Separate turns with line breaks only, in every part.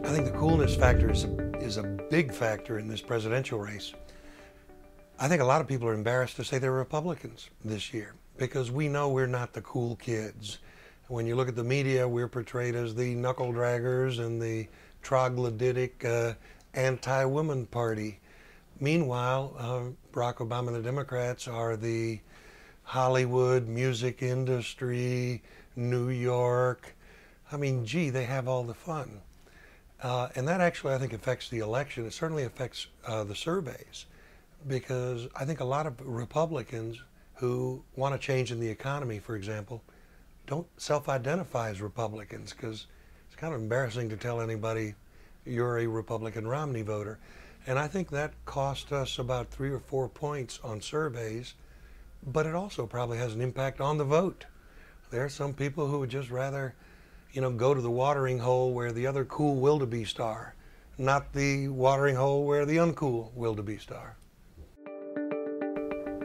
I think the coolness factor is a big factor in this presidential race. I think a lot of people are embarrassed to say they're Republicans this year because we know we're not the cool kids. When you look at the media, we're portrayed as the knuckle draggers and the troglodytic anti-woman party. Meanwhile, Barack Obama and the Democrats are the Hollywood, music industry, New York. I mean, gee, they have all the fun. And that actually, I think, affects the election. It certainly affects the surveys, because I think a lot of Republicans who want a change in the economy, for example, don't self-identify as Republicans, because it's kind of embarrassing to tell anybody you're a Republican Romney voter. And I think that cost us about 3 or 4 points on surveys, but it also probably has an impact on the vote. There are some people who would just rather, go to the watering hole where the other cool wildebeest are, not the watering hole where the uncool wildebeest are.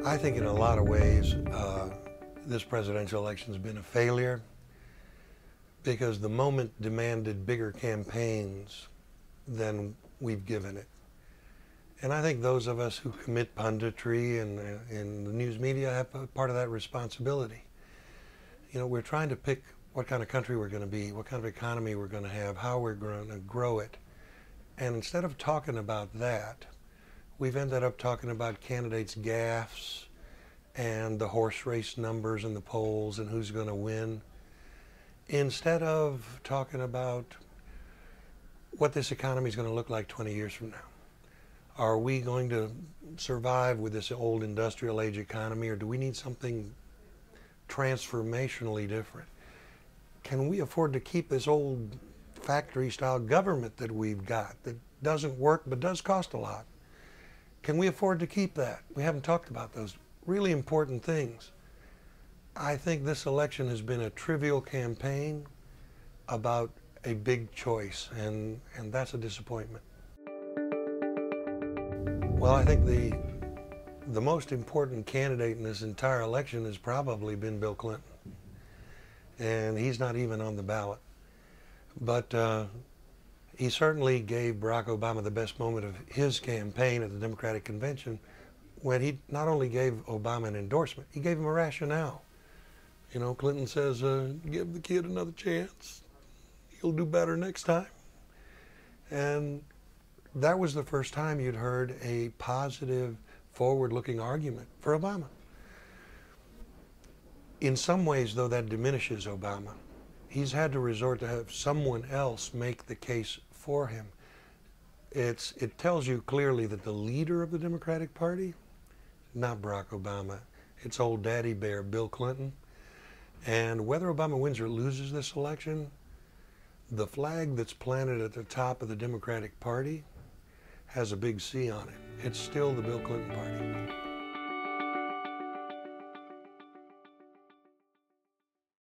I think in a lot of ways, this presidential election has been a failure because the moment demanded bigger campaigns than we've given it. And I think those of us who commit punditry and in the news media have a part of that responsibility. We're trying to pick what kind of country we're going to be, what kind of economy we're going to have, how we're going to grow it. And instead of talking about that, we've ended up talking about candidates' gaffes and the horse race numbers in the polls and who's going to win, instead of talking about what this economy is going to look like 20 years from now. Are we going to survive with this old industrial age economy, or do we need something transformationally different? Can we afford to keep this old factory-style government that we've got that doesn't work but does cost a lot? Can we afford to keep that? We haven't talked about those really important things. I think this election has been a trivial campaign about a big choice, and that's a disappointment. Well, I think the most important candidate in this entire election has probably been Bill Clinton. And he's not even on the ballot. But he certainly gave Barack Obama the best moment of his campaign at the Democratic Convention when he not only gave Obama an endorsement, he gave him a rationale. Clinton says, give the kid another chance. He'll do better next time. And that was the first time you'd heard a positive, forward-looking argument for Obama. In some ways, though, that diminishes Obama. He's had to resort to have someone else make the case for him. It tells you clearly that the leader of the Democratic Party, not Barack Obama, it's old daddy bear Bill Clinton. And whether Obama wins or loses this election, the flag that's planted at the top of the Democratic Party has a big C on it. It's still the Bill Clinton Party.